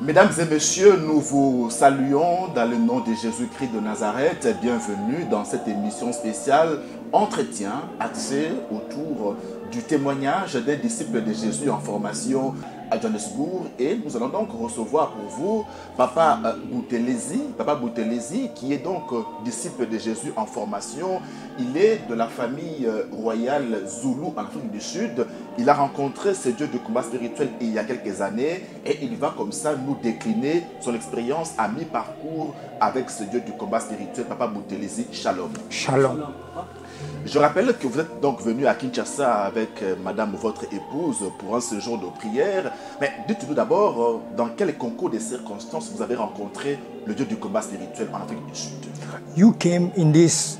Mesdames et messieurs, nous vous saluons dans le nom de Jésus-Christ de Nazareth. Bienvenue dans cette émission spéciale Entretien axé autour du témoignage des disciples de Jésus en formation à Johannesburg. Et nous allons donc recevoir pour vous Papa Boutelezi, qui est donc disciple de Jésus en formation. Il est de la famille royale Zoulou en Afrique du Sud. Il a rencontré ce Dieu du combat spirituel il y a quelques années et il va comme ça nous décliner son expérience à mi-parcours avec ce Dieu du combat spirituel. Papa Boutelezi, shalom. Shalom. Je rappelle que vous êtes donc venu à Kinshasa avec madame, votre épouse, pour un séjour de prière. Mais dites-nous d'abord, dans quel concours de circonstances vous avez rencontré le Dieu du combat spirituel en Afrique du Sud? You came in this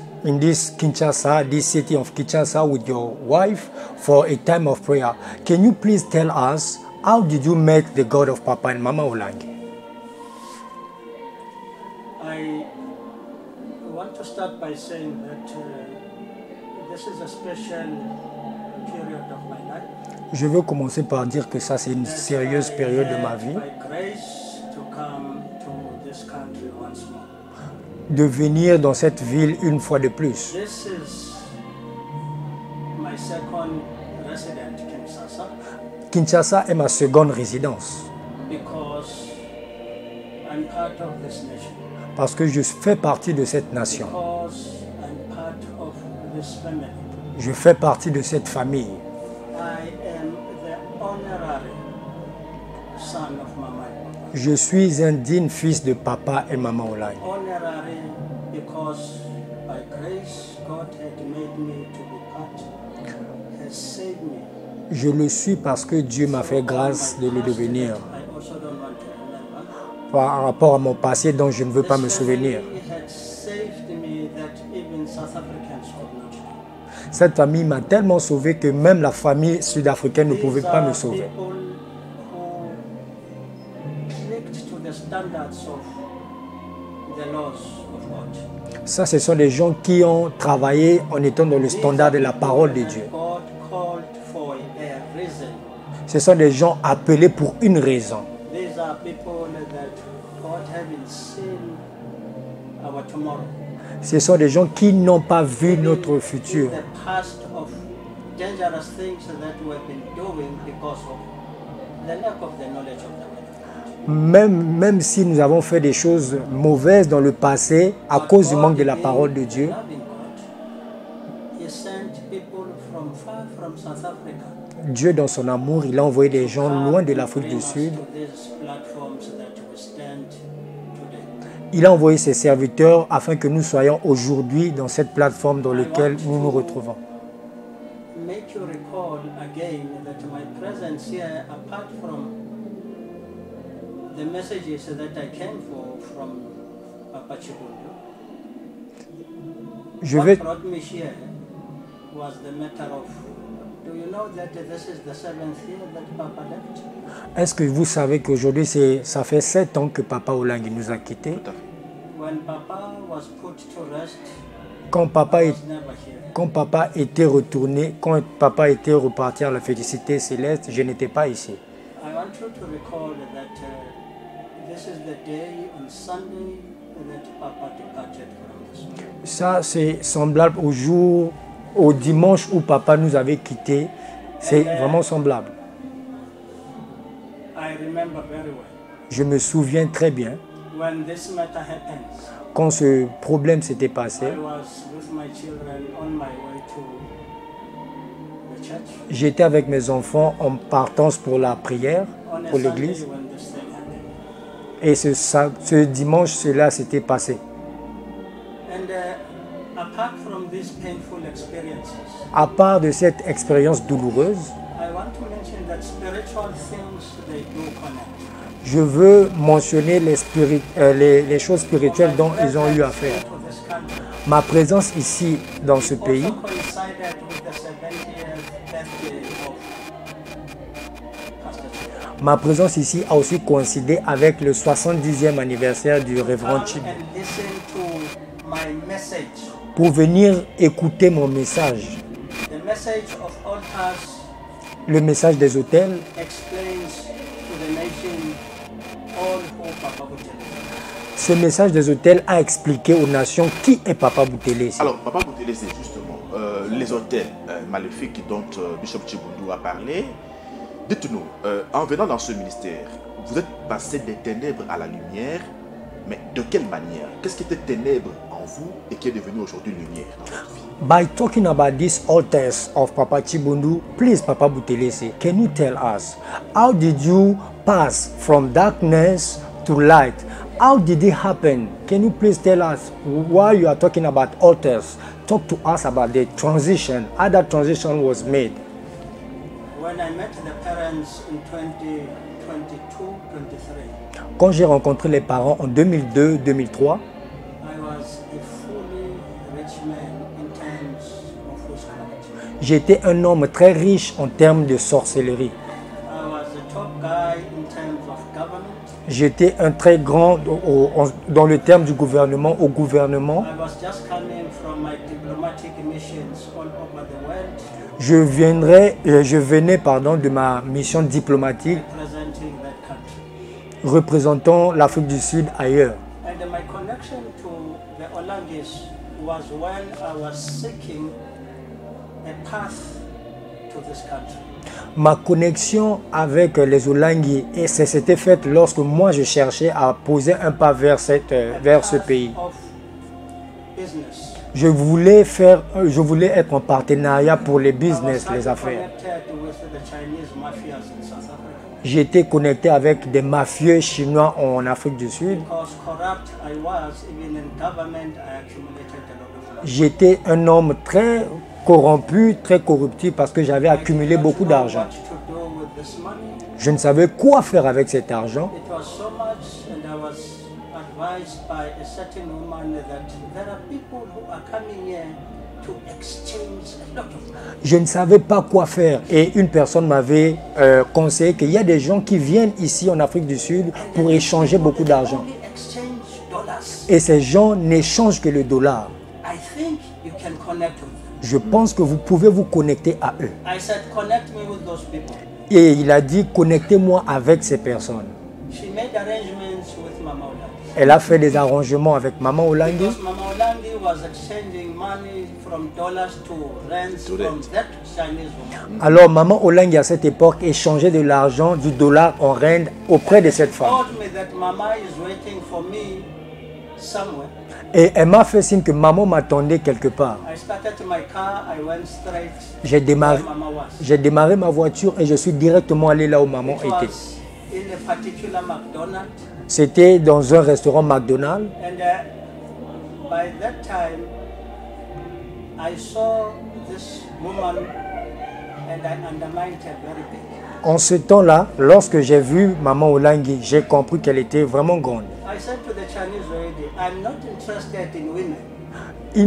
Kinshasa, this city of Kinshasa with your wife for a time of prayer. Can you please tell us, how did you meet the God of Papa and Mama Olangi? I want to start by saying that this is a special period of my life. Je veux commencer par dire que ça c'est une sérieuse période de ma vie. By grace to come to this country once more. De venir dans cette ville une fois de plus. This is my second resident Kinshasa Kinshasa est ma seconde résidence because I'm part of this nation. parce que je fais partie de cette nation. Because I'm part of this family. Je fais partie de cette famille. I am the honorary son of Mama and Papa. Je suis un digne fils de Papa et Maman Olangi. Honorary because by grace God had made me to be part, has saved me. Je le suis parce que Dieu m'a fait grâce de le devenir. I also don't want to remember. Par rapport à mon passé dont je ne veux pas me souvenir. This family had saved me that even South Africans could not do. Cette famille m'a tellement sauvé que même la famille sud-africaine ne pouvait These pas are me sauver. people who clicked to the standards of the laws of God. Ça, ce sont des gens qui ont travaillé en étant dans le standard de la parole de Dieu. God called for a reason. Ce sont des gens appelés pour une raison. These are people that God haven't seen our tomorrow. Ce sont des gens qui n'ont pas vu notre futur. The past of dangerous things that we have been doing because of the lack of the knowledge of the word of God. Même si nous avons fait des choses mauvaises dans le passé à cause du manque de la parole de Dieu, Loving God, He sent people from far from South Africa. Dieu dans son amour, il a envoyé des gens loin de l'Afrique Bring du us Sud. to these platforms that we stand today. Il a envoyé ses serviteurs afin que nous soyons aujourd'hui dans cette plateforme dans laquelle nous nous retrouvons. Make you recall again that my presence here, apart from the messages that I came for from Papa Chibundo, Je what vais, brought me here was the matter of, do you know that this is the 7th year that Papa left? est-ce que vous savez qu'aujourd'hui, ça fait 7 ans que Papa Olangi nous a quittés? Tout à fait. When Papa was put to rest, Quand Papa, I was never here. quand Papa était retourné, quand Papa était reparti à la félicité céleste, je n'étais pas ici. I want you to recall that this is the day on Sunday that Papa departed from this world. Ça, c'est semblable au dimanche où Papa nous avait quittés. C'est vraiment semblable. I remember very well Je me souviens très bien, when this matter happens. quand ce problème s'était passé, I was with my children on my way to the church j'étais avec mes enfants en partance pour la prière, on a pour Sunday l'église. when this thing happened. Et ce dimanche, cela s'était passé. And apart from these painful experiences, À part de cette expérience douloureuse, I want to mention that spiritual things they do connect. je veux mentionner les choses spirituelles dont ils ont eu à faire. To this country Ma présence ici, dans ce pays, also coincided with the 70th birthday of Pastor Chibu. ma présence ici a aussi coïncidé avec le 70e anniversaire du révérend Come Chibu. and listen to my message. Pour venir écouter mon message, The message of altars le message des hôtels explains to the nation all who Papa Buthelezi. Ce message des hôtels a expliqué aux nations qui est Papa Buthelezi. Alors, Papa Buthelezi, justement, les hôtels maléfiques dont Bishop Chibundu a parlé, dites-nous, en venant dans ce ministère, vous êtes passé des ténèbres à la lumière, mais de quelle manière? Qu'est-ce qui était ténèbres en vous et qui est devenu aujourd'hui lumière dans votre vie? By talking about these altars of Papa Chibundu, please, Papa Buthelezi, can you tell us, how did you pass from darkness to light? How did it happen? Can you please tell us why you are talking about altars? Talk to us about the transition, how that transition was made. When I met the parents in 2022-23, Quand j'ai rencontré les parents en 2002-2003, I was a fully rich man in terms of witchcraft. j'étais un homme très riche en termes de sorcellerie. I was the top guy in terms of government. J'étais un très grand dans le terme du gouvernement, au gouvernement. I was just coming from my diplomatic missions all over the world, Je venais de ma mission diplomatique representing that country. représentant l'Afrique du Sud ailleurs. And my connection to the Olangis was when I was seeking a path to this country. Ma connexion avec les Olangi s'était faite lorsque moi je cherchais à poser un pas vers ce pays. Of business. Je voulais être en partenariat pour les business, I was les affaires. connected with the Chinese mafias in South Africa. J'étais connecté avec des mafieux chinois en Afrique du Sud. Because corrupt I was, even in government, I accumulated a lot of money. J'étais un homme très corrompu, très corruptible parce que j'avais accumulé beaucoup d'argent. What to do with this money? Je ne savais quoi faire avec cet argent. It was so much, and I was advised by a certain woman that there are people who are coming here to exchange a lot of money. Je ne savais pas quoi faire et une personne m'avait conseillé qu'il y a des gens qui viennent ici en Afrique du Sud pour échanger beaucoup d'argent. Only exchange dollars. Et ces gens n'échangent que le dollar. I think you can connect with them. Je pense que vous pouvez vous connecter à eux. I said, connect me with those people. Et il a dit, connectez-moi avec ces personnes. She made arrangements with Mama Olangi. Elle a fait des arrangements avec Maman Olangi. Because Mama Olangi was exchanging money from dollars to rands To from rand. that Chinese woman. Alors Maman Olangi à cette époque échangeait de l'argent du dollar en rand auprès de cette femme. Told me that Mama is waiting for me somewhere. Et elle m'a fait signe que maman m'attendait quelque part. I started my car, I went straight J'ai démarré, where Mama was. j'ai démarré ma voiture et je suis directement allé là où maman It était. was in a particular McDonald's, C'était dans un restaurant McDonald's. and by that time, I saw this woman, and I undermined her very big. En ce temps-là, lorsque j'ai vu maman Olangi, j'ai compris qu'elle était vraiment grande. I said to the Chinese lady, I'm not interested in women. J'ai I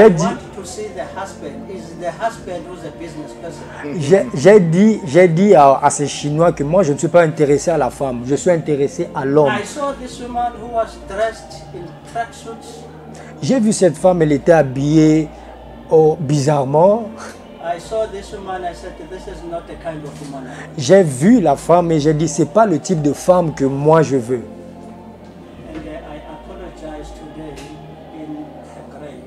dit, want to see the husband. Is the husband who's a business person? j'ai dit à ces Chinois que moi je ne suis pas intéressé à la femme, je suis intéressé à l'homme. I saw this woman who was dressed in tracksuits. J'ai vu cette femme, elle était habillée bizarrement. I saw this woman, I said, this is not the kind of woman I want. J'ai vu la femme et j'ai dit, c'est pas le type de femme que moi je veux. And I apologize today in her grave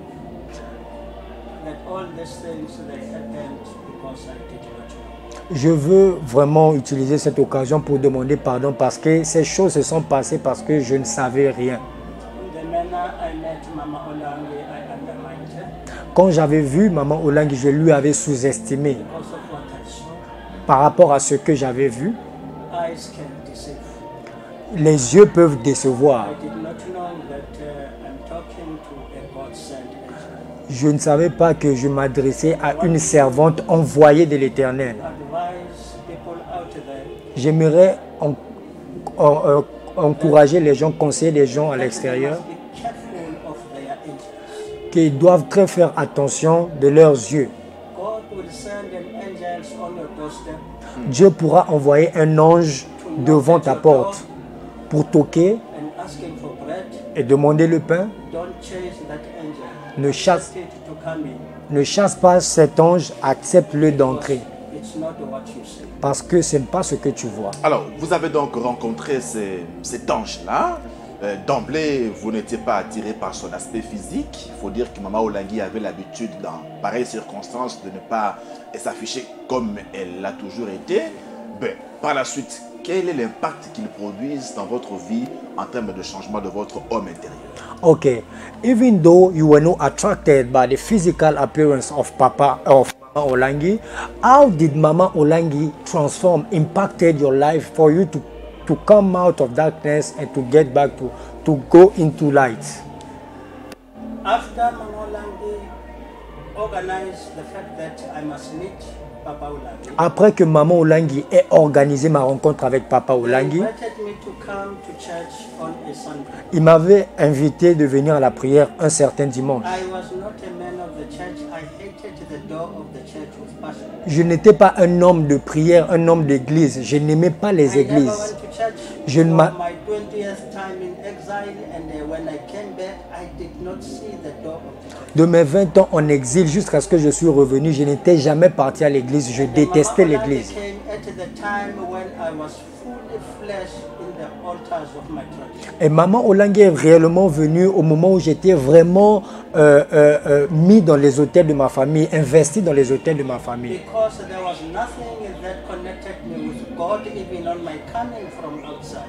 that all these things that happened because I did not know. Je veux vraiment utiliser cette occasion pour demander pardon parce que ces choses se sont passées parce que je ne savais rien. In the manner I met Mama Olangi, I undermined her Quand j'avais vu Maman Olangi, je lui avais sous-estimé because of what I saw. par rapport à ce que j'avais vu. Eyes can deceive. Les yeux peuvent décevoir. I did not know that I'm talking to a God-sent angel. Je ne savais pas que je m'adressais à une servante envoyée de l'Éternel. Advise people out there J'aimerais encourager les gens, conseiller les gens à l'extérieur must be careful of their angels. qu'ils doivent très faire attention de leurs yeux. God will send an angel on your doorstep Dieu pourra envoyer un ange devant ta porte pour toquer and ask him for bread. et demander le pain. Don't chase that angel. Ne chasse, Ask it to come in. ne chasse pas cet ange, accepte-le d'entrer. It's not what you see. Parce que ce n'est pas ce que tu vois. Alors, vous avez donc rencontré cet ange-là. D'emblée, vous n'étiez pas attiré par son aspect physique. Il faut dire que Maman Olangi avait l'habitude, dans pareilles circonstances, de ne pas s'afficher comme elle l'a toujours été. Ben, par la suite, quel est l'impact qu'il produise dans votre vie en termes de changement de votre homme intérieur? Okay, even though you were not attracted by the physical appearance of Mama Olangi, how did Mama Olangi transform, impacted your life for you to come out of darkness and to get back to go into light? After Mama Olangi organized the fact that I must meet Papa Olangi, Après que Maman Olangi ait organisé ma rencontre avec Papa he Olangi, invited me to come to church on a Sunday. il m'avait invité de venir à la prière un certain dimanche. I was not a man of the church. I hated the door of the church with passion. Je n'étais pas un homme de prière, un homme d'église. Je n'aimais pas les I never églises. went to church Je ne for m'a- my 20th time in exile, and when I came back, I did not see the door of the church. De mes 20 ans en exil jusqu'à ce que je suis revenu, je n'étais jamais parti à l'église. Je détestais Mama Olangi l'église. came at the time when I was fully flesh in the altars of my tradition. Et Maman Olangi est réellement venue au moment où j'étais vraiment mis dans les hôtels de ma famille, investi dans les hôtels de ma famille. Because there was nothing that connected me with God, even on my coming from outside.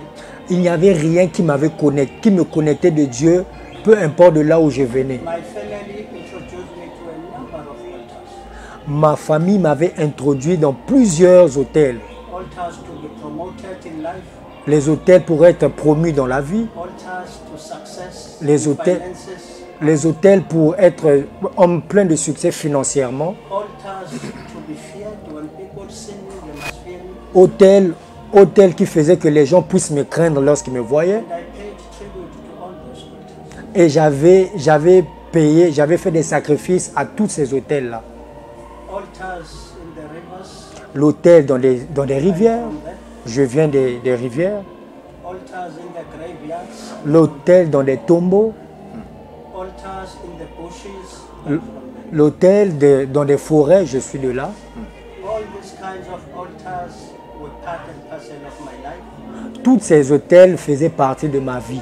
Il n'y avait rien qui m'avait connecté, qui me connectait de Dieu, peu importe de là où je venais. My family introduced me to a number of altars. Ma famille m'avait introduit dans plusieurs hôtels. Altars to be promoted in life, Les hôtels pour être promus dans la vie, altars to success, Les in hôtels- finances, les hôtels pour être en plein de succès financièrement, altars to be feared. When people see me, they must fear me. hôtels qui faisaient que les gens puissent me craindre lorsqu'ils me voyaient. And I paid tribute to all those altars. Et j'avais fait des sacrifices à tous ces hôtels-là. Altars in the rivers, L'hôtel dans des rivières, from there. je viens des rivières. Altars in the graveyards, L'hôtel dans des tombeaux, altars in the bushes, and from there. l'hôtel dans des forêts, je suis de là. All these kinds of altars were part and parcel of my life, Tous ces hôtels faisaient partie de ma vie.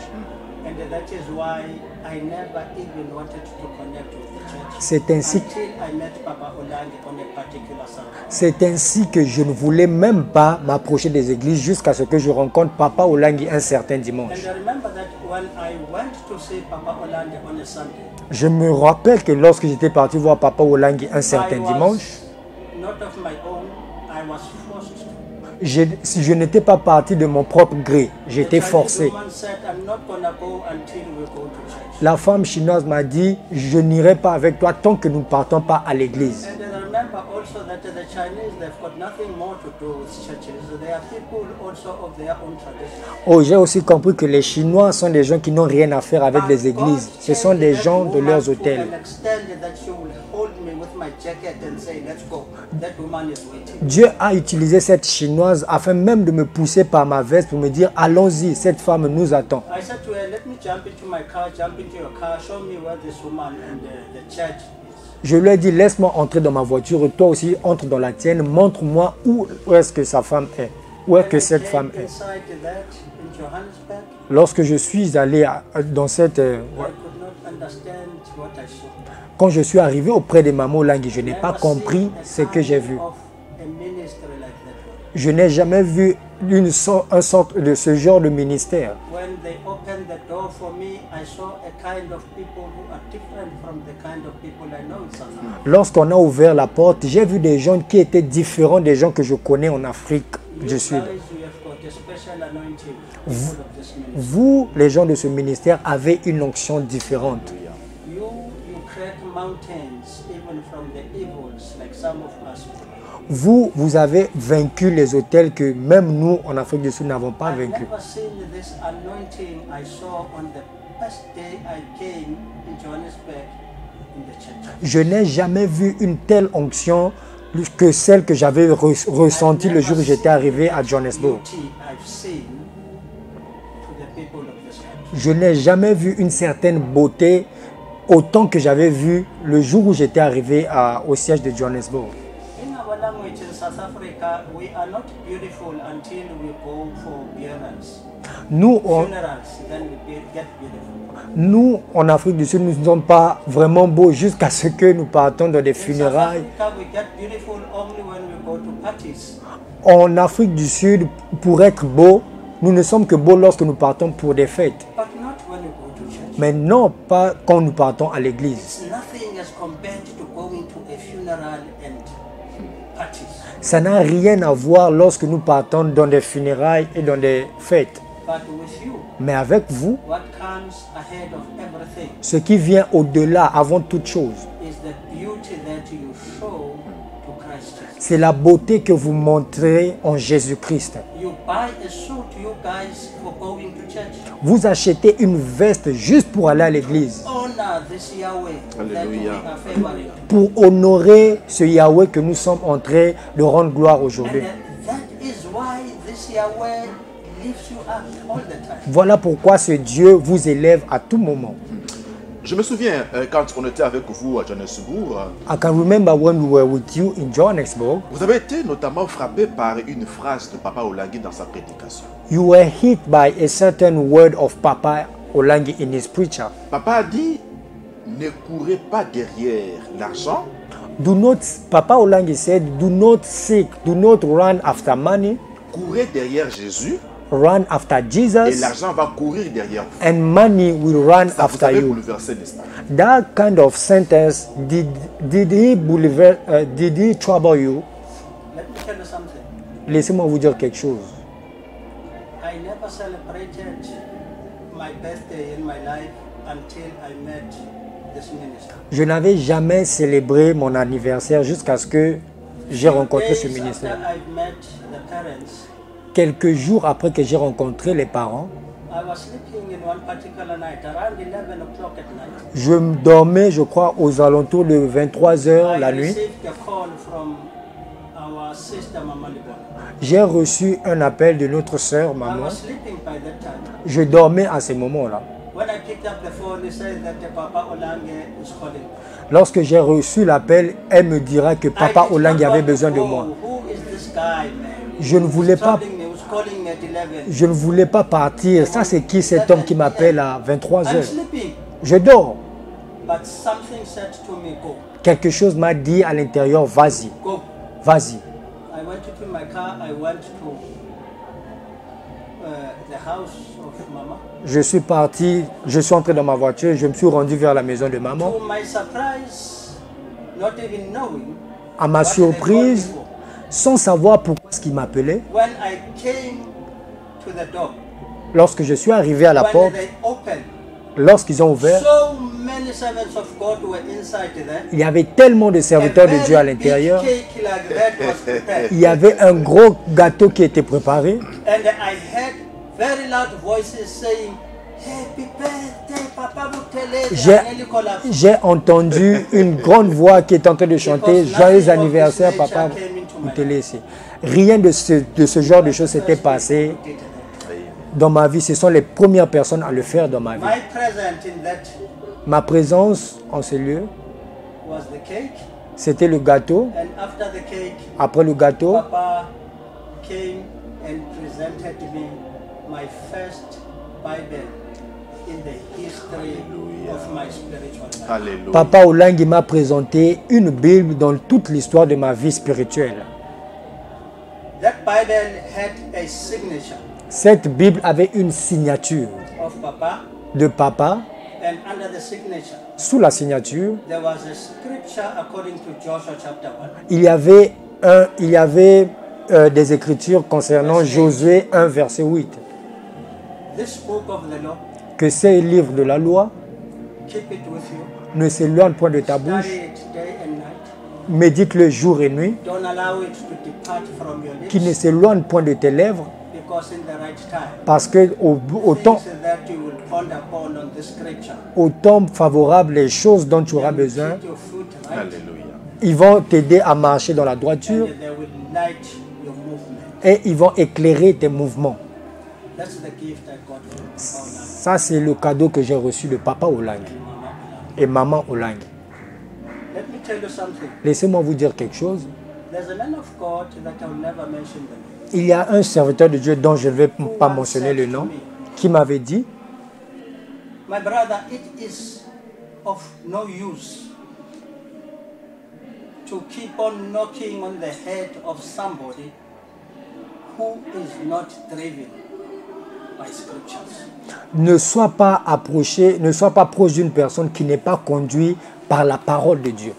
and that is why I never even wanted to connect with the church C'est ainsi, until I met Papa Olangi on a particular Sunday. c'est ainsi que je ne voulais même pas m'approcher des églises jusqu'à ce que je rencontre Papa Olangi un certain dimanche. And I remember that when I went to see Papa Olangi on a Sunday, Je me rappelle que lorsque j'étais parti voir Papa Olangi un certain I was dimanche, not of my own, I was forced to. je n'étais pas parti de mon propre gré, j'étais The Chinese forcé. woman said, I'm not gonna go until we go to church. La femme chinoise m'a dit, je n'irai pas avec toi tant que nous ne partons pas à l'église. And I remember also that the Chinese, they've got nothing more to do with churches. They are people also of their own tradition. Oh, j'ai aussi compris que les Chinois sont des gens qui n'ont rien à faire avec les And God églises. Ce sont changed des that gens de woman leurs to hôtels. an extent that she will hold me with my jacket and say, let's go. That woman is waiting. Dieu a utilisé cette Chinoise afin même de me pousser par ma veste pour me dire, allons-y, cette femme nous attend. I said to her, let me jump into my car, jump into your car, show me where this woman and the church is. Je lui ai dit, laisse-moi entrer dans ma voiture, toi aussi entre dans la tienne, montre-moi où est-ce que sa femme est, où est-ce que When I cette came femme est. inside that in Johannesburg, Lorsque je suis allé dans cette... I could not understand what I saw. Quand je suis arrivé auprès de Maman Olangi, je n'ai pas Never compris seen a ce que j'ai vu. kind of a ministry like that one. Je n'ai jamais vu un sorte de ce genre de ministère. When they opened the door for me, I saw a kind of people who are different from the kind of people I know in South Africa. Lorsqu'on a ouvert la porte, j'ai vu des gens qui étaient différents des gens que je connais en Afrique You du Sud. guys, you have got a special anointing, people of this ministry. Vous, les gens de ce ministère, avez une onction différente. You create mountains even from the evils, like some of us. Vous avez vaincu les hôtels que même nous, en Afrique du Sud, n'avons pas I've vaincus. never seen this anointing I saw on the first day I came in Johannesburg in the church. Je n'ai jamais vu une telle onction que celle que j'avais ressentie le jour où j'étais arrivé à Johannesburg. Beauty I've seen to the people of this country. Je n'ai jamais vu une certaine beauté autant que j'avais vu le jour où j'étais arrivé au siège de Johannesburg. In our our language in South Africa, we are not beautiful until we go for burials. Nous, Funerals, then we get beautiful. nous, en Afrique du Sud, nous ne sommes pas vraiment beaux jusqu'à ce que nous partons dans des In South funérailles. Africa, we get beautiful only when we go to parties. En Afrique du Sud, pour être beau, nous ne sommes que beaux lorsque nous partons pour des fêtes. But not when we go to church. Mais non pas quand nous partons à l'église. It's nothing as compared to going to a funeral and parties. Ça n'a rien à voir lorsque nous partons dans des funérailles et dans des fêtes. But with you, Mais avec vous, what comes ahead of everything ce qui vient au-delà, avant toute chose, is the beauty that you show to Christ Jesus. c'est la beauté que vous montrez en Jésus-Christ. You buy a suit, you guys, for going to church. Vous achetez une veste juste pour aller à l'église, Honor this Yahweh that we Alléluia. are favoring. pour honorer ce Yahweh que nous sommes en train de rendre gloire aujourd'hui. And that is why this Yahweh lifts you up all the time. Voilà pourquoi ce Dieu vous élève à tout moment. Je me souviens, quand on était avec vous à Johannesburg, I can remember when we were with you in Johannesburg, vous avez été notamment frappé par une phrase de Papa Olangi dans sa prédication. you were hit by a certain word of Papa Olangi in his preacher. Papa a dit, ne courez pas derrière l'argent, Papa Olangi said, do not seek, do not run after money, courez derrière Jésus run after et Jesus, l'argent va courir derrière vous. and money will run Ça vous after avez you. bouleversé, n'est-ce pas? That kind of sentence, did he trouble you? Let me tell you something. Laissez-moi vous dire quelque chose. I never celebrated my birthday in my life until I met this minister. Je n'avais jamais célébré mon anniversaire jusqu'à ce que j'ai rencontré ce Days ministère. after I met the parents, Quelques jours après que j'ai rencontré les parents, I was sleeping in one particular night, around 11 o'clock at night. je dormais, je crois, aux alentours de 23 heures la I nuit. received a call from our sister Mama Libon. J'ai reçu un appel de notre sœur, I maman. was sleeping by that time. Je dormais à ce moment-là. When I picked up the phone, he said that Papa Olange is calling. Lorsque j'ai reçu l'appel, elle me dira que Papa I did Olangi not avait want besoin to de go. moi. Who is this guy, man? Je ne voulais pas, Troubling me, he was calling me at 11. je ne voulais pas partir. Ça, c'est qui cet homme qui m'appelle à 23 I'm heures? sleeping, Je dors. but something said to me, go, Quelque chose m'a dit à l'intérieur, vas-y, go. vas-y. I went into my car, I went to the house of Mama. Je suis parti, je suis entré dans ma voiture, je me suis rendu vers la maison de maman. To my surprise, not even knowing, À ma what they called me surprise, for. sans savoir pourquoi ce qu'il m'appelait, When I came to the door, lorsque je suis arrivé à la when porte, they opened, lorsqu'ils ont ouvert, so many servants of God were inside there. il y avait tellement de serviteurs de Dieu à l'intérieur. Cake like that was prepared. Il y avait un gros gâteau qui était préparé. And I heard very loud voices saying, Happy birthday, Papa Butele. J'ai entendu une grande voix qui est en train de chanter Joyeux anniversaire, Papa Boutelesi. Rien de ce genre de choses s'était passé dans ma vie. Ce sont les premières personnes à le faire dans ma vie. My present in that Ma présence en ce lieu, was the cake. c'était le gâteau. And after the cake, Après le gâteau, Papa came and presented me my first Bible in the history of my spiritual life. Alléluia. Papa Olangi m'a présenté une Bible dans toute l'histoire de ma vie spirituelle. That Bible had a signature Cette Bible avait une signature of Papa, de Papa. and under the signature, Sous la signature, there was a scripture according to Joshua chapter 1. il y avait des écritures concernant Josué 1, verset 8. This book of the law, Que ces livres de la loi keep it with you. ne s'éloignent point de ta bouche, Study it day and night. médite-le jour et nuit, Don't allow it to depart from your qu'il ne lips, s'éloigne point de tes lèvres, because in the right time, parce que au temps things that you will ponder upon on this scripture, au temps favorable, les choses dont tu auras they will besoin, keep your foot right, Alléluia. ils vont t'aider à marcher dans la droiture and they will light your movement. et ils vont éclairer tes mouvements. That's the gift I got from Paula Ça, c'est le cadeau que j'ai reçu de Papa Olangi and Mama Olange. et Maman Olangi. Let me tell you something. Laissez-moi vous dire quelque chose. There's a man of God that I will never mention the name. Il y a un serviteur de Dieu dont je ne vais pas mentionner le nom, qui m'avait dit, My brother, it is of no use to keep on knocking on the head of somebody who is not driven by scriptures. ne sois pas approché, ne sois pas proche d'une personne qui n'est pas conduite par la parole de Dieu.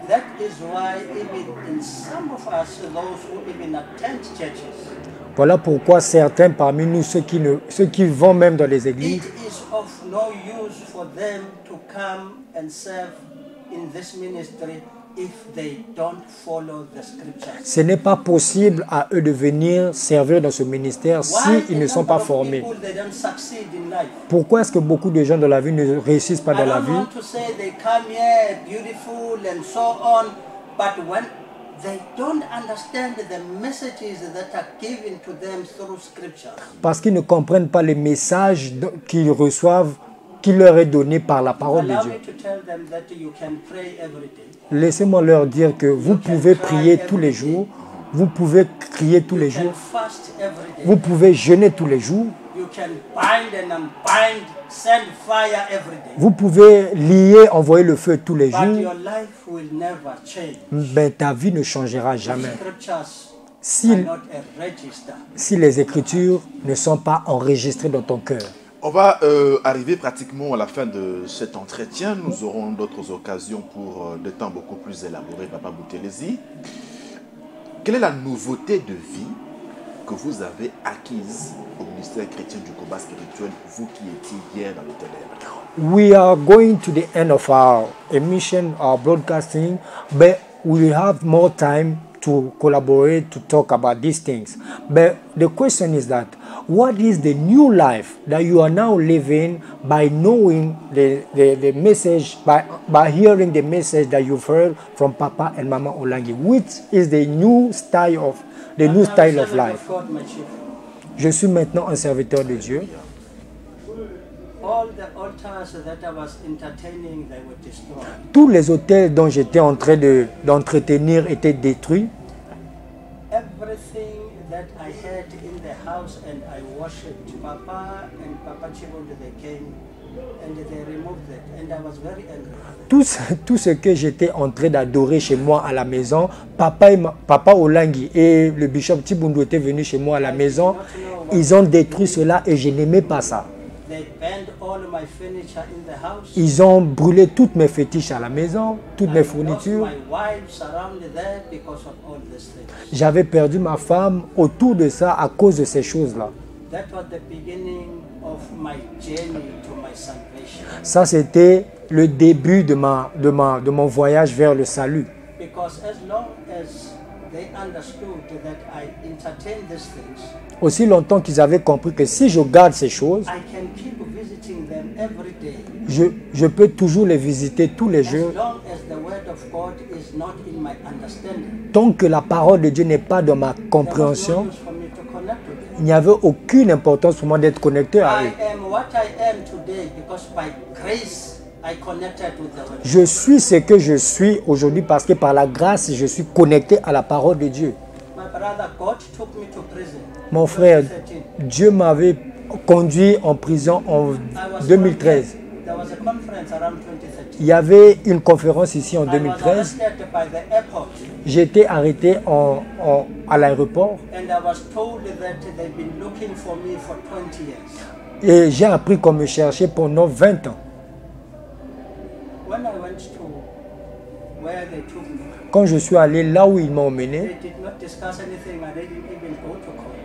That is why even in some of us, those who even attend churches, Voilà pourquoi certains parmi nous, ceux qui vont même dans les églises, it is of no use for them to come and serve in this ministry if they don't follow the scriptures. ce n'est pas possible à eux de venir servir dans ce ministère s'ils ne sont pas formés. People, they don't succeed in life? Pourquoi est-ce que beaucoup de gens dans la vie ne réussissent pas I dans la don't vie? want to say they come here beautiful and so on, but when they don't understand the messages that are given to them through scripture. Parce qu'ils ne comprennent pas les messages qu'ils reçoivent, qui leur est donné par la parole de Allow Dieu. me to tell them that you can pray every day. Laissez-moi leur dire que vous pouvez prier tous les jours, vous pouvez crier tous les You can jours, fast every day. vous pouvez jeûner tous les jours, You can bind and unbind, send fire every day. vous pouvez lier, envoyer le feu tous les But jours, your life will never change. mais ta vie ne changera jamais. Scriptures Si, are not a register. si les Écritures ne sont pas enregistrées dans ton cœur. On va arriver pratiquement à la fin de cet entretien. Nous aurons d'autres occasions pour des temps beaucoup plus élaborés, Papa Boutelezi. Quelle est la nouveauté de vie que vous avez acquise au ministère chrétien du combat spirituel, vous qui étiez hier dans le ténèbre? We are going to the end of our emission, our broadcasting, but we have more time to collaborate, to talk about these things. But the question is that, what is the new life that you are now living by knowing the message, by hearing the message that you've heard from Papa and Mama Olangi? Which is the new style of I'm a servant of life? God, my chief. Je suis maintenant un serviteur de Dieu. All the altars that I was entertaining, they were destroyed. Tous les hôtels dont j'étais en train d'entretenir étaient détruits. Everything that I had in the house and I worshipped, Papa and Papa Chibund, they came and they removed it, and I was very angry. Tout ce que j'étais en train d'adorer chez moi à la maison, Papa Olangi et le bishop Tibundu étaient venus chez moi à la maison. Ils ont détruit cela et je n'aimais pas ça. They burned all my furniture in the house. Ils ont brûlé toutes mes fétiches à la maison, toutes mes I lost fournitures. my wives around there because of all these things. J'avais perdu ma femme autour de ça à cause de ces choses-là. That was the beginning of my journey to my salvation. Ça, c'était le début de mon voyage vers le salut. Because as long as they understood that I entertain these things, Aussi longtemps qu'ils avaient compris que si je garde ces choses, I can keep visiting them every day. je peux toujours les visiter tous les As jours. long as the word of God is not in my understanding, Tant que la parole de Dieu n'est pas dans ma there was no compréhension, use for me to connect with them. il n'y avait aucune importance pour moi d'être connecté à I eux. am what I am today because by grace I connected with the word. Je suis ce que je suis aujourd'hui parce que par la grâce, je suis connecté à la parole de Dieu. My brother, God took me to prison. Mon frère, 2013. Dieu m'avait conduit en prison en I was 2013. There was a conference around 2013. Il y avait une conférence ici en I was 2013. arrested by the airport J'ai été arrêté à l'aéroport and I was told that they've been looking for me for 20 years. et j'ai appris qu'on me cherchait pendant 20 ans. When I went to where they took me, Quand je suis allé là où ils m'ont emmené, they did not discuss anything. I didn't even go to court.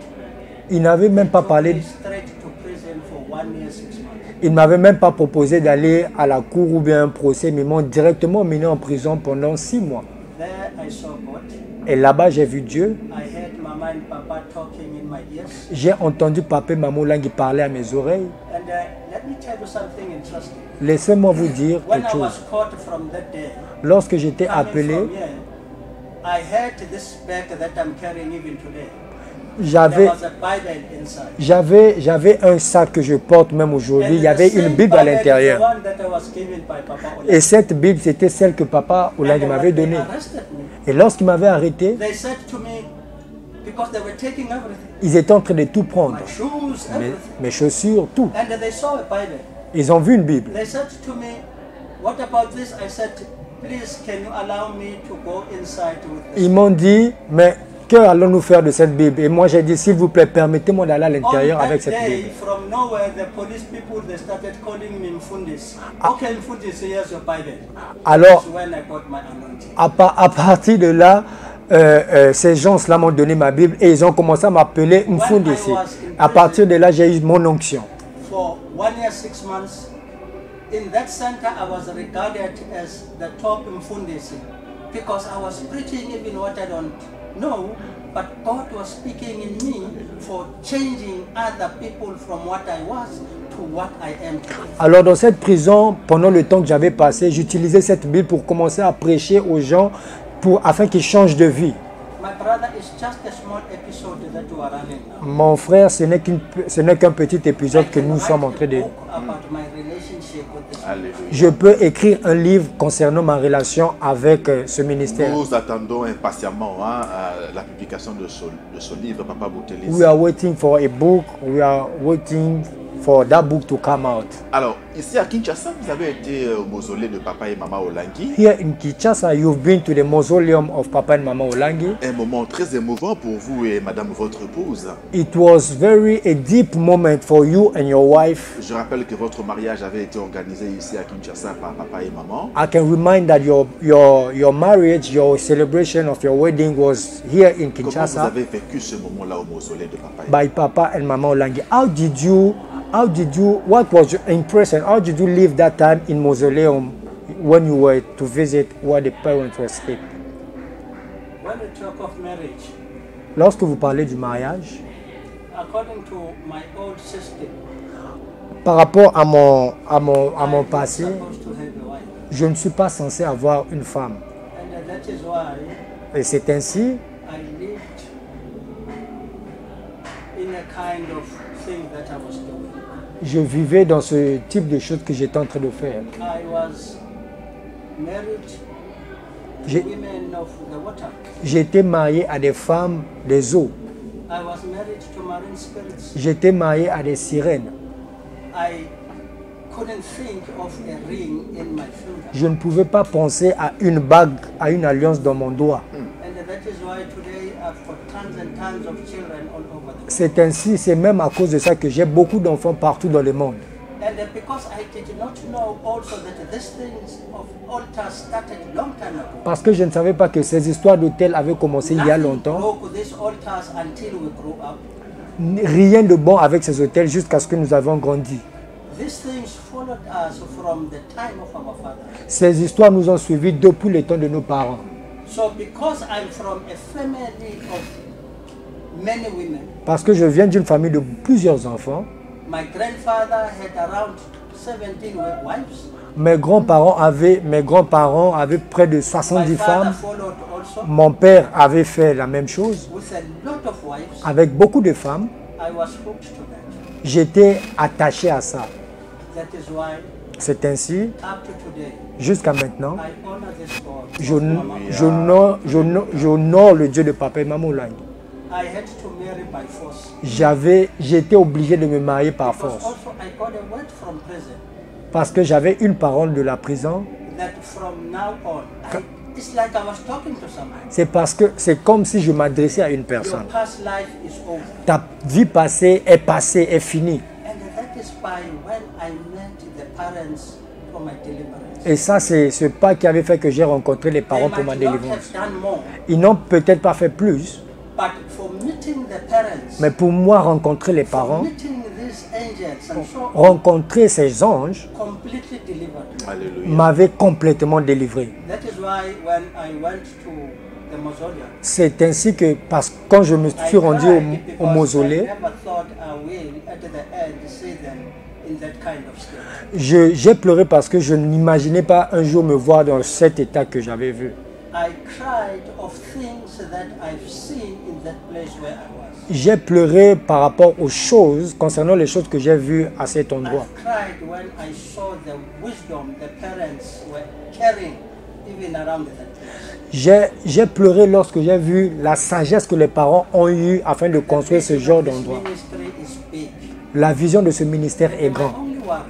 ils n'avaient même pas Took parlé, me straight to prison for 1 year, 6 months. ils ne m'avaient même pas proposé d'aller à la cour ou bien un procès, mais ils m'ont directement emmené en prison pendant 6 mois. There I saw God. Et là-bas, j'ai vu Dieu. I heard Mama and Papa talking in my ears. J'ai entendu Papa et Maman Olangi parler à mes oreilles. And let me tell you something interesting. Laissez-moi vous dire When quelque I was chose. caught from that day, Lorsque j'étais coming appelé, from here, I had this bag that I'm carrying even today. J'avais- there was a Bible inside. J'avais un sac que je porte même aujourd'hui. Il y And avait the une same Bible à Bible is the l'intérieur. one that I was given by Papa Ola. Et cette Bible, c'était celle que Papa Olang And m'avait when they donnée. arrested me, Et lorsqu'il m'avait arrêté, they said to me, because they were taking everything, ils étaient en train de tout prendre. my shoes, Mes, everything. mes chaussures, tout. And they saw a Bible. Ils ont vu une Bible. They said to me, what about this? I said, please, can you allow me to go inside with this? Ils m'ont dit, mais que allons-nous faire de cette Bible? Et moi j'ai dit, s'il vous plaît, permettez-moi d'aller à On l'intérieur avec that cette day, Bible. from nowhere, the police people, they started calling me Mfundis. Okay, Mfundis, here's your Bible. Alors, That's when I got my anointing. à partir de là, ces gens-là m'ont donné ma Bible et ils ont commencé à m'appeler Mfundisi. À partir de là, j'ai eu mon onction. For 1 year, 6 months, in that center, I was regarded as the top Mfundisi because I was preaching even what I don't know, but God was speaking in me for changing other people from what I was to what I am today. Alors dans cette prison, pendant le temps que j'avais passé, j'utilisais cette Bible pour commencer à prêcher aux gens afin qu'ils changent de vie. My brother, is just a small episode that you are running now. Mon frère, ce n'est qu'un petit épisode que nous sommes en train de... Talk about my relationship with this. Alléluia. Je peux écrire un livre concernant ma relation avec ce ministère. Nous attendons impatiemment la publication de ce livre, Papa Boutelis. We are waiting for a book. We are waiting for that book to come out. Alors, ici à Kinshasa, vous avez été au mausolée de Papa et Maman Olangi. Here in Kinshasa, you've been to the mausoleum of Papa and Mama Olangi. Un moment très émouvant pour vous et Madame votre épouse. It was a deep moment for you and your wife. Je rappelle que votre mariage avait été organisé ici à Kinshasa par Papa et Maman. I can remind that your marriage, your celebration of your wedding was here in Comment vous Kinshasa avez vécu ce moment-là au mausolée de Papa et by Papa and Mama Olangi. What was your impression? How did you live that time in mausoleum when you were to visit where the parents were asleep? When we talk of marriage, Lorsque vous parlez du mariage, according to my old system, par rapport à mon passé, I'm supposed to have a wife. je ne suis pas censé avoir une femme. And that is why Et c'est ainsi, I lived in a kind of thing that I was doing. je vivais dans ce type de choses que j'étais en train de faire. I was married J'ai- to women of the water. J'étais marié à des femmes des eaux. I was married to marine spirits. J'étais marié à des sirènes. I couldn't think of a ring in my finger. Je ne pouvais pas penser à une bague, à une alliance dans mon doigt. And that is why today I've got tons and tons of children all over the world. C'est ainsi, c'est même à cause de ça que j'ai beaucoup d'enfants partout dans le monde. And because I did not know also that these things of altars started long time ago. Parce que je ne savais pas que ces histoires d'hôtels avaient commencé il y a Nothing longtemps. broke these altars until we grew up. Rien de bon avec ces hôtels jusqu'à ce que nous avons grandi. These things followed us from the time of our fathers. Ces histoires nous ont suivis depuis le temps de nos parents. So because I'm from a family of many women, Parce que je viens d'une famille de plusieurs enfants. my grandfather had around 17 wives. Mes grands-parents avaient près de My 70 father femmes. followed also Mon père avait fait la même chose with a lot of wives. avec beaucoup de femmes. I was hooked to that. J'étais attaché à ça. That is why C'est ainsi, up to today, jusqu'à maintenant, I honor this God. j'honore le Dieu de Papa et Maman Olangi. I had to marry by force. J'étais obligé de me marier par Because force. also I got a word from prison Parce que j'avais une parole de la prison. that from now on, it's like I was talking to someone. C'est parce que c'est comme si je m'adressais à une Your personne. past life is over. Ta vie passée, est finie. And that is why when I met the parents for my deliverance, Et ça, c'est ce pas qui avait fait que j'ai rencontré les they parents pour ma might not délivrance. have done more, Ils n'ont peut-être pas fait plus, but for meeting the parents, mais pour moi, rencontrer les for parents, meeting these angels and so rencontrer ces anges, completely delivered. Alléluia. m'avait complètement délivré. That is why when I went to the mausoleum, C'est ainsi que, parce que quand je me suis rendu cried au because mausolée, I never thought I will at the end see them in that kind of state. j'ai pleuré parce que je n'imaginais pas un jour me voir dans cet état que j'avais vu. I cried of things that I've seen in that place where I was. j'ai pleuré par rapport aux choses, concernant les choses que j'ai vues à cet endroit. I cried when I saw the wisdom the parents were carrying even around that place. J'ai pleuré lorsque j'ai vu la sagesse que les parents ont eue afin de construire ce genre d'endroit. This ministry is big. La vision de ce ministère est My grande. only worry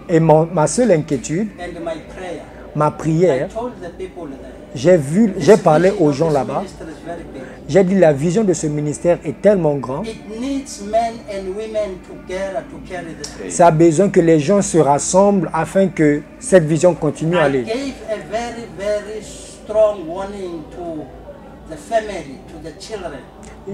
Et ma seule inquiétude, and my prayer, ma I prière, told the people there, j'ai parlé aux gens this là-bas. ministry is very big. J'ai dit la vision de ce ministère est tellement grande. It needs men and women together to carry this. Ça a besoin que les gens se rassemblent afin que cette vision continue à I aller. gave a very, very strong warning to the family, to the children,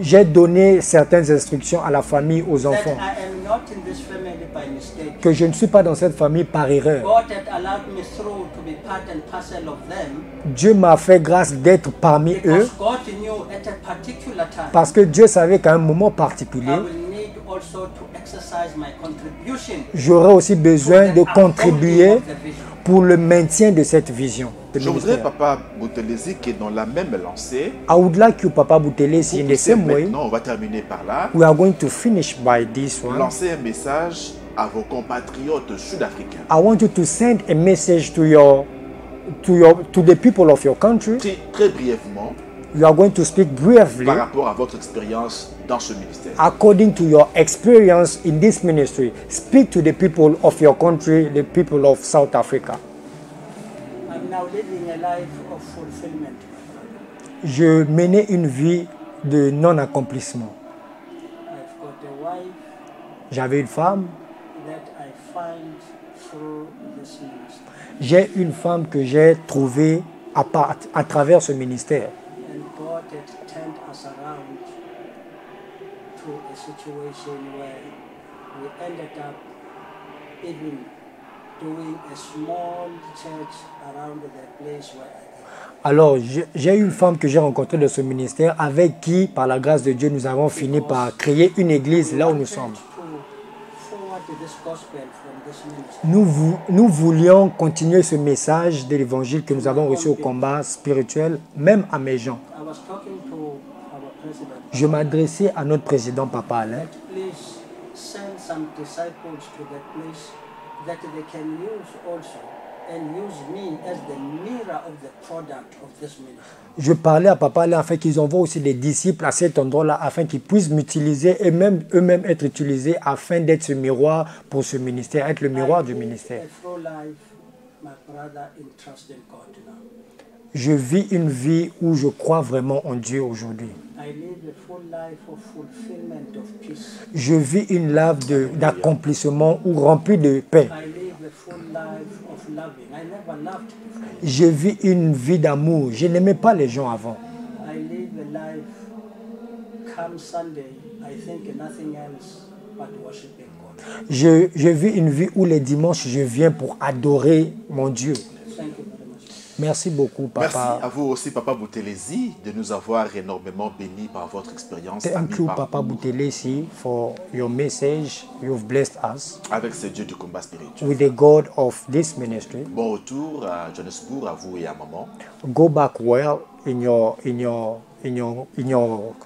J'ai donné certaines instructions à la famille, aux that enfants, I am not in this family by mistake. que je ne suis pas dans cette famille par erreur. God had allowed me through to be part and parcel of them Dieu m'a fait grâce d'être parmi eux because God knew at a particular time parce que Dieu savait qu'à un moment I particulier, will need also to exercise my contribution j'aurais aussi besoin de to the contribuer upholding of the vision. pour le maintien de cette vision. de Je voudrais, ministère. Papa Boutelesi, qui est dans la même lancée. I would like you, Papa Boutelesi, in the Puissiez same way, maintenant, on va terminer par là, we are going to finish by this one. lancer un message à vos compatriotes sud-africains. I want you to send a message to the people of your country. Très brièvement, You are going to speak briefly par rapport à votre expérience dans ce ministère. according to your experience in this ministry. Speak to the people of your country, the people of South Africa. I'm now living a life of fulfillment. Je menais une vie de non-accomplissement. I've got a wife J'avais une femme. that I find through this ministry. J'ai une femme que j'ai trouvée à travers ce ministère. And God had turned us around to a situation where we ended up even doing a small church around the place where I am. Alors, j'ai eu une femme que j'ai rencontrée dans ce ministère avec qui, par la grâce de Dieu, nous avons fini par créer une église là où nous sommes. To forward this gospel from this ministry. Nous voulions continuer ce message de l'évangile que nous avons reçu au combat spirituel, même à mes gens. I was talking to our president. Je m'adressais à notre président, Papa Alain, Please send some disciples to that place that they can use also and use me as the mirror of the product of this ministry. je parlais à Papa Alain afin qu'ils envoient aussi des disciples à cet endroit-là, afin qu'ils puissent m'utiliser et même eux-mêmes être utilisés afin d'être ce miroir pour ce ministère, être le miroir du ministère. A full life, my brother, in trust in God now. Je vis une vie où je crois vraiment en Dieu aujourd'hui. I live a full life of fulfillment of peace. Je vis une life d'accomplissement ou remplie de paix. I live a full life of loving. I never loved before. Je vis une vie d'amour. Je n'aimais pas les gens avant. I live a life, come Sunday, I think nothing else but worshiping God. Je vis une vie où les dimanches, je viens pour adorer mon Dieu. Thank you very much. Merci beaucoup, Merci Papa. à vous aussi, Papa Boutelesi, de nous avoir énormément bénis par votre expérience. Thank ami you, par Papa vous, Boutelesi, for your message. You've blessed us avec ce Dieu du combat spirituel. with the God of this ministry. Bon retour à Johannesburg, à vous et à maman. Go back well in your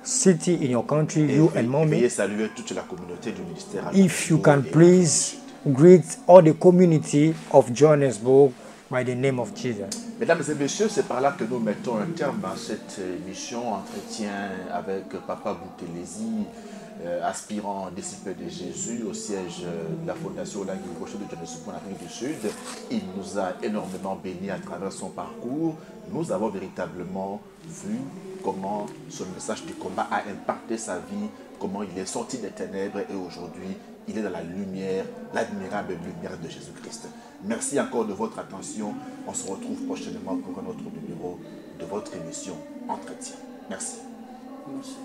city, in your country, Et you and veuillez mommy. saluer toute la communauté du ministère. à If you Johannesburg can et please greet all the community of Johannesburg by the name of Jesus. Mesdames et messieurs, c'est par là que nous mettons un terme à cette émission entretien avec Papa Boutelesi, aspirant disciple de Jésus au siège de la Fondation Olangi Rocher de Johannesburg en Afrique du Sud. Il nous a énormément bénis à travers son parcours. Nous avons véritablement vu comment ce message du combat a impacté sa vie, comment il est sorti des ténèbres et aujourd'hui il est dans la lumière, l'admirable lumière de Jésus-Christ. Merci encore de votre attention. On se retrouve prochainement pour un autre numéro de votre émission Entretien. Merci. Merci.